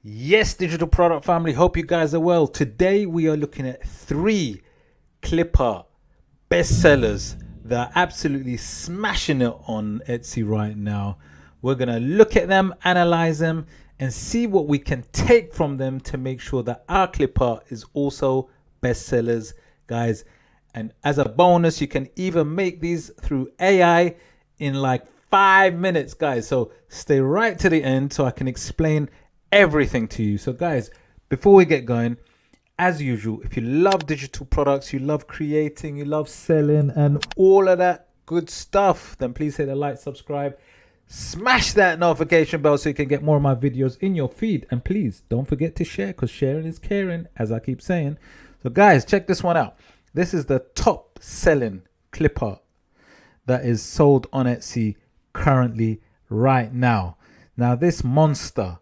Yes, digital product family, hope you guys are well. Today we are looking at 3 Clipart bestsellers that are absolutely smashing it on Etsy right now. We're going to look at them, analyze them, and see what we can take from them to make sure that our Clipart is also bestsellers, guys. And as a bonus, you can even make these through AI in like 5 minutes, guys. So stay right to the end so I can explain everything to you. So, guys, before we get going, as usual, if you love digital products, you love creating, you love selling, and all of that good stuff, then please hit the like, subscribe, smash that notification bell so you can get more of my videos in your feed. And please don't forget to share, because sharing is caring, as I keep saying. So, guys, check this one out. This is the top selling Clipart that is sold on Etsy currently right now. Now, this monster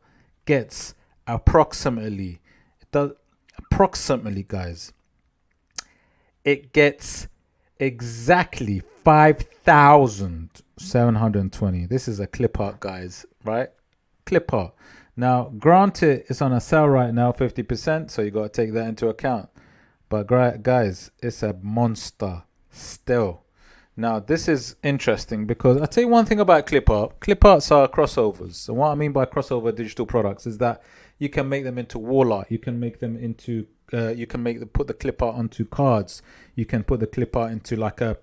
gets approximately, guys, it gets exactly 5,720. This is a Clipart, guys, right? Clipart. Now, granted, it's on a sale right now, 50%, so you got to take that into account. But guys, it's a monster still. Now, this is interesting because I'll tell you one thing about Clipart. Cliparts are crossovers. So what I mean by crossover digital products is that you can make them into wall art. You can make them into, put the Clipart onto cards. You can put the Clipart into like a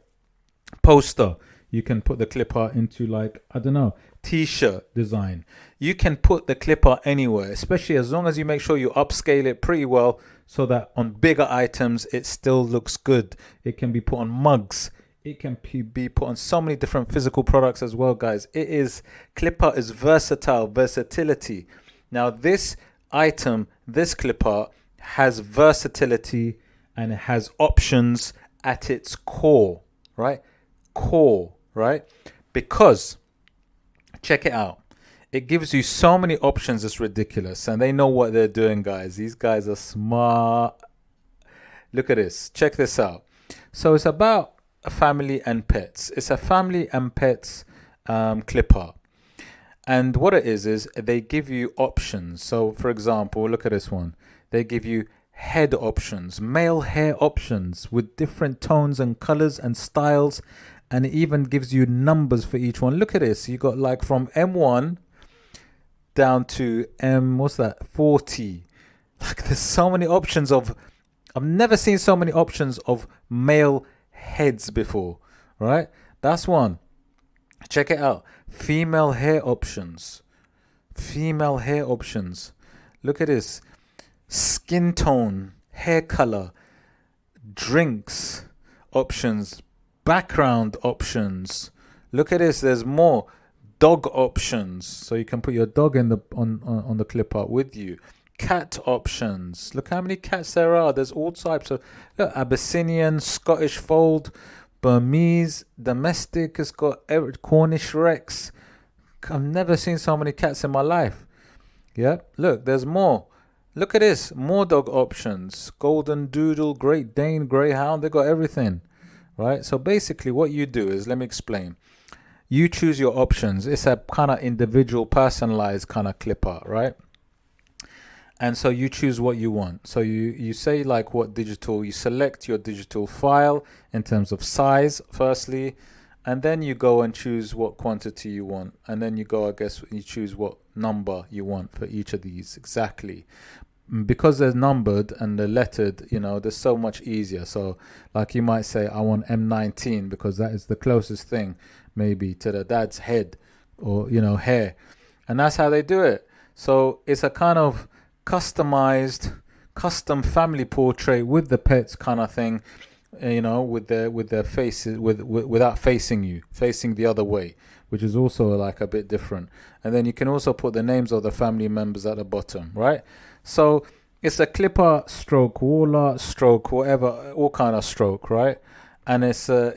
poster. You can put the Clipart into like, I don't know, t-shirt design. You can put the Clipart anywhere, especially as long as you make sure you upscale it pretty well so that on bigger items, it still looks good. It can be put on mugs. It can be put on so many different physical products as well, guys. Clipart is versatility. Now, this item, this Clipart, has versatility and it has options at its core, right? Because, check it out. It gives you so many options, it's ridiculous. And they know what they're doing, guys. These guys are smart. Look at this. Check this out. So it's about family and pets. It's a family and pets Clipart. And what it is they give you options. So, for example, look at this one. They give you head options, male hair options with different tones and colors and styles. And it even gives you numbers for each one. Look at this. You got like from M1 down to what's that? 40. Like there's so many options of, I've never seen so many options of male heads before, right? That's one. Check it out. Female hair options. Look at this. Skin tone, hair color, drinks options, background options. Look at this. There's more. Dog options, so you can put your dog in the on the Clipart with you. Cat options. Look how many cats there are. There's all types of, look, Abyssinian, Scottish Fold, Burmese, domestic. It's got Cornish Rex. I've never seen so many cats in my life. Yeah, look, there's more. Look at this, more dog options. Golden Doodle, Great Dane, Greyhound. They got everything, right? So basically, what you do is, let me explain. You choose your options. It's a kind of individual, personalized kind of Clipart, right? And so you choose what you want. So you say like what digital, you select your digital file in terms of size, firstly, and then you go and choose what quantity you want. And then you go, I guess, you choose what number you want for each of these exactly. Because they're numbered and they're lettered, they're so much easier. So like you might say, I want M19 because that is the closest thing maybe to the dad's head or, hair. And that's how they do it. So it's a kind of customized, custom family portrait with the pets kind of thing, with their faces, without facing you, facing the other way, which is also like a bit different. And then you can also put the names of the family members at the bottom, right? So it's a Clipart stroke, wall art stroke, whatever, all kind of stroke, right? And it's a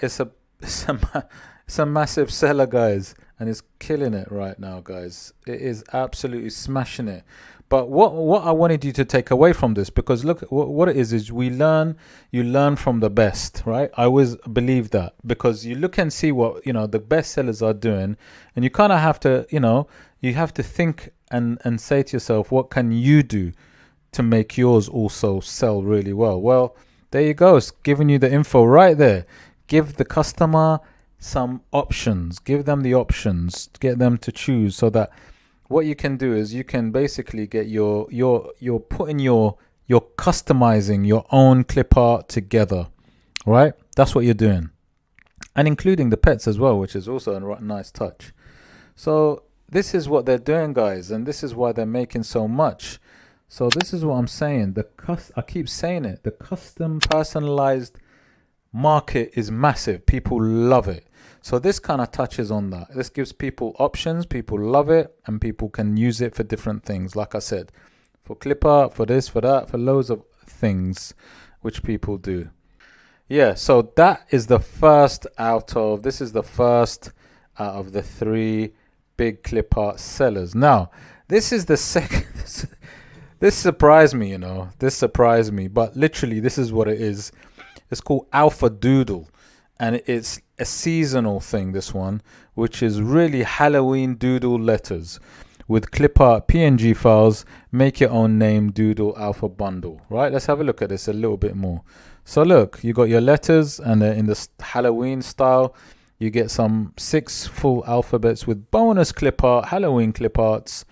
massive seller, guys, and it's killing it right now, guys. It is absolutely smashing it. But what I wanted you to take away from this, because look, what it is you learn from the best, right? I always believe that, because you look and see what, the best sellers are doing, and you kind of have to, you have to think and say to yourself, what can you do to make yours also sell really well? Well, there you go. It's giving you the info right there. Give the customer some options. Give them the options. Get them to choose, so that what you can do is you can basically get you're putting you're customizing your own clip art together, right? That's what you're doing, and including the pets as well, which is also a nice touch. So this is what they're doing, guys, and this is why they're making so much. So this is what I'm saying. I keep saying it. The custom personalized market is massive. People love it. So this kind of touches on that. This gives people options. People love it, and people can use it for different things. Like I said, for clip art, for this, for that, for loads of things which people do. Yeah, so that is the first this is the first out of the 3 big clip art sellers. Now, this is the second. This surprised me, This surprised me, but literally this is what it is. It's called Alpha Doodle, and it's a seasonal thing, this one, which is really Halloween doodle letters with clip art PNG files. Make your own name doodle alpha bundle, right? Let's have a look at this a little bit more. So look, you got your letters, and in the Halloween style, you get some 6 full alphabets with bonus clip art, Halloween clip arts.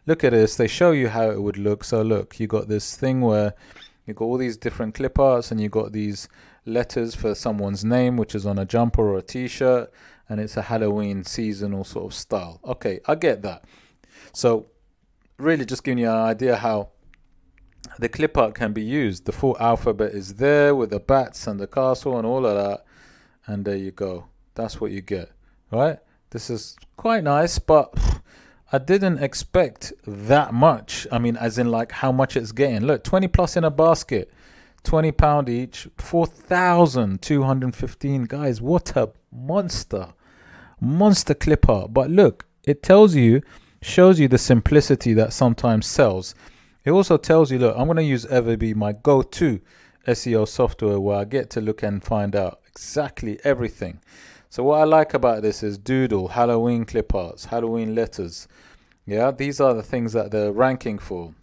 Look at this. They show you how it would look. So look, you got this thing where you got all these different clip arts, and you got these letters for someone's name, which is on a jumper or a t-shirt, and it's a Halloween seasonal sort of style. Okay, I get that. So really just giving you an idea how the clip art can be used. The full alphabet is there with the bats and the castle and all of that, and there you go. That's what you get, right? This is quite nice, but I didn't expect that much. I mean, as in like how much it's getting. Look, 20 plus in a basket, £20 each, 4,215. Guys, what a monster clip art. But look, it shows you the simplicity that sometimes sells. It also tells you, look, I'm going to use EVERBEE, my go-to SEO software, where I get to look and find out exactly everything. So what I like about this is Doodle, Halloween clip arts, Halloween letters. Yeah, these are the things that they're ranking for.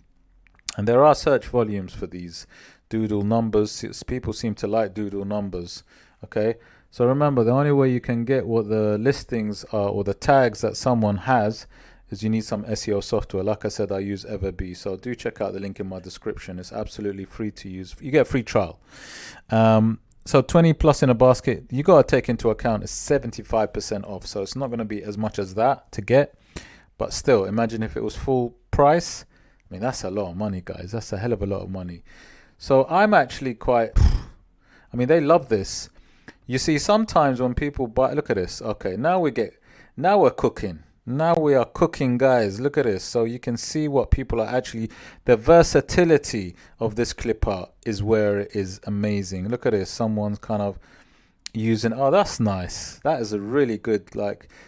And there are search volumes for these Doodle numbers. People seem to like Doodle numbers. Okay, so remember, the only way you can get what the listings are or the tags that someone has is you need some SEO software. Like I said, I use EVERBEE, so do check out the link in my description. It's absolutely free to use. You get a free trial. So 20 plus in a basket, you got to take into account it's 75% off. So it's not going to be as much as that to get. But still, imagine if it was full price. I mean, that's a lot of money, guys. That's a hell of a lot of money. So I'm actually quite, I mean, they love this. You see, sometimes when people buy, look at this. Okay, now we're cooking. Now we are cooking, guys. Look at this. So you can see what people are actually, the versatility of this clip art is where it is amazing. Look at this. Someone's kind of using, oh, that's nice. That is a really good,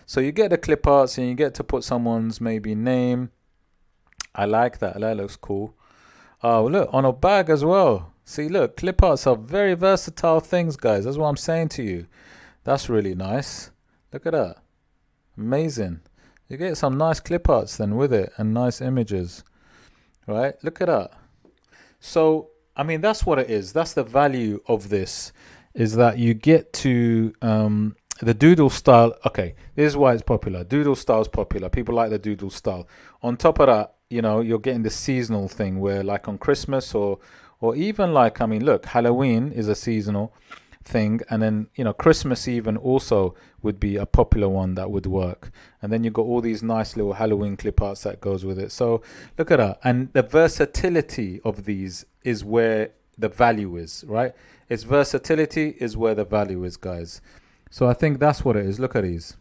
so you get the clip arts and you get to put someone's maybe name. I like that. That looks cool. Oh, look, on a bag as well. See, look, clip arts are very versatile things, guys. That's what I'm saying to you. That's really nice. Look at that. Amazing. You get some nice clip arts then with it, and nice images, right? Look at that. So, I mean, that's what it is. That's the value of this, is that you get to the doodle style. Okay, this is why it's popular. Doodle style is popular. People like the doodle style. On top of that, you're getting the seasonal thing where, like on Christmas or even I mean, look, Halloween is a seasonal thing, and then Christmas even also would be a popular one that would work. And then you got all these nice little Halloween clip arts that goes with it. So look at that. And the versatility of these is where the value is, right? Its versatility is where the value is, guys. So I think that's what it is. Look at these.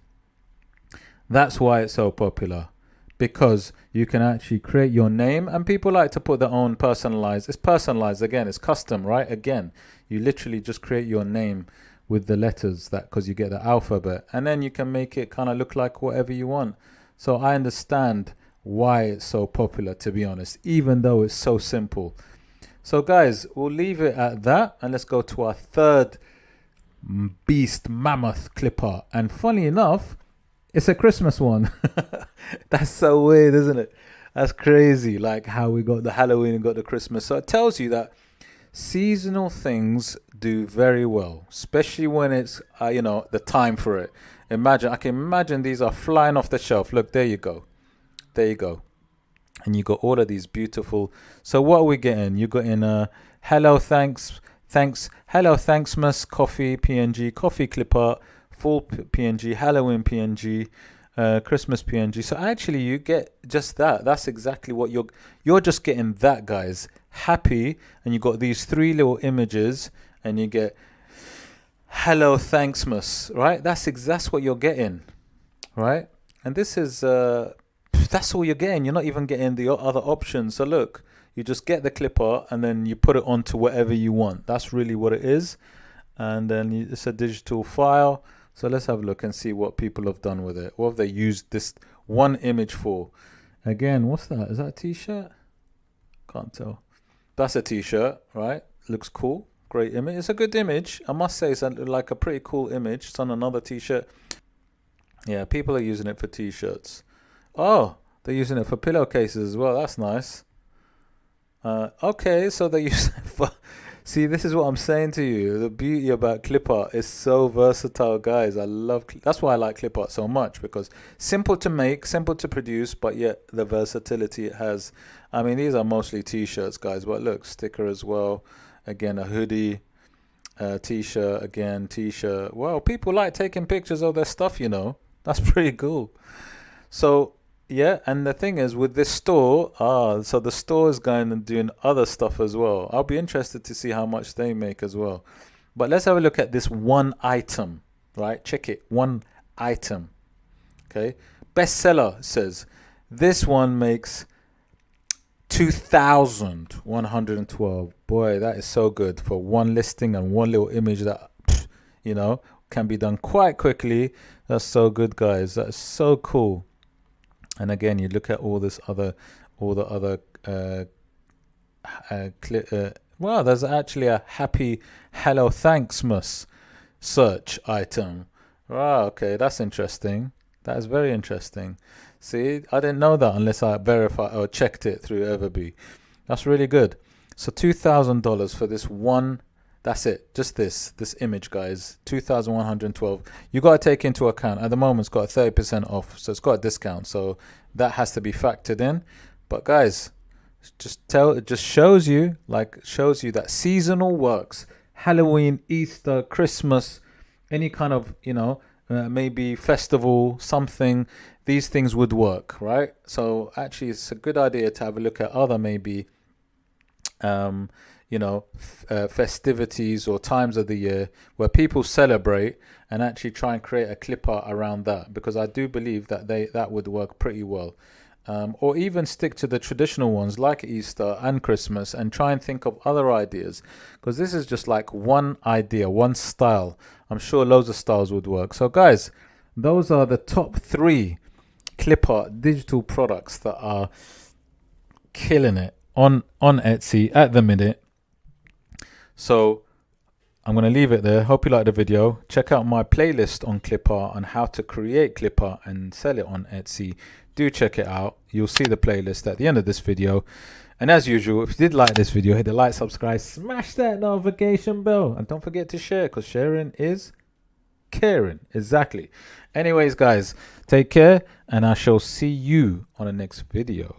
That's why it's so popular, because you can actually create your name, and people like to put their own personalized. It's personalized again. It's custom, right? Again, you literally just create your name with the letters, that because you get the alphabet, and then you can make it kind of look like whatever you want. So I understand why it's so popular, to be honest, even though it's so simple. So guys, we'll leave it at that, and let's go to our third beast mammoth clip art. And funny enough, it's a Christmas one. That's so weird, isn't it? That's crazy. Like how we got the Halloween and got the Christmas. So it tells you that seasonal things do very well, especially when it's the time for it. I can imagine these are flying off the shelf. Look, there you go, there you go, and you got all of these beautiful. So what are we getting? You got in hello, thanks, hello, thanksmas, coffee PNG, coffee Clipart, full PNG, Halloween PNG. Christmas PNG. So actually, you get just that. That's exactly what you're just getting that, guys. Happy, and you got these three little images, and you get hello thanksmas, right? That's what you're getting, right? And this is that's all you're getting. You're not even getting the other options. So look, you just get the clipper and then you put it onto whatever you want. That's really what it is. And then it's a digital file. So let's have a look and see what people have done with it. What have they used this one image for? Again, what's that? Is that a t-shirt? Can't tell. That's a t-shirt, right? Looks cool. Great image. It's a good image. I must say it's like a pretty cool image. It's on another t-shirt. Yeah, people are using it for t-shirts. Oh, they're using it for pillowcases as well. That's nice. Okay, so they use it for... See, this is what I'm saying to you. The beauty about Clipart is so versatile, guys. That's why I like Clipart so much, because simple to make, simple to produce, but yet the versatility it has. I mean, these are mostly t-shirts, guys, but look, sticker as well. Again, a hoodie, t-shirt, again, t-shirt. Well, people like taking pictures of their stuff, That's pretty cool. So, yeah, and the thing is with this store, so the store is going and doing other stuff as well. I'll be interested to see how much they make as well. But let's have a look at this one item, right? Check it, one item. Okay, bestseller says this one makes 2,112. Boy, that is so good for one listing and one little image that can be done quite quickly. That's so good, guys. That is so cool. And again, you look at all the other well, there's actually a happy hello thanksmas search item. Wow, okay, that's interesting. That is very interesting. See, I didn't know that unless I verified or checked it through EVERBEE. That's really good. So $2,000 for this one. That's it. Just this image, guys. 2,112. You got to take into account at the moment it's got 30% off, so it's got a discount. So that has to be factored in. But guys, it just shows you that seasonal works. Halloween, Easter, Christmas, any kind of maybe festival, something. These things would work, right? So actually, it's a good idea to have a look at other maybe. Festivities or times of the year where people celebrate, and actually try and create a clipper around that, because I do believe that that would work pretty well. Or even stick to the traditional ones like Easter and Christmas and try and think of other ideas, because this is just like one idea, one style. I'm sure loads of styles would work. So guys, those are the top 3 Clipart digital products that are killing it on Etsy at the minute. So I'm going to leave it there. Hope you liked the video. Check out my playlist on Clipart on how to create Clipart and sell it on Etsy. Do check it out. You'll see the playlist at the end of this video. And as usual, if you did like this video, hit the like, subscribe, smash that notification bell. And don't forget to share, because sharing is caring. Exactly. Anyways, guys, take care, and I shall see you on the next video.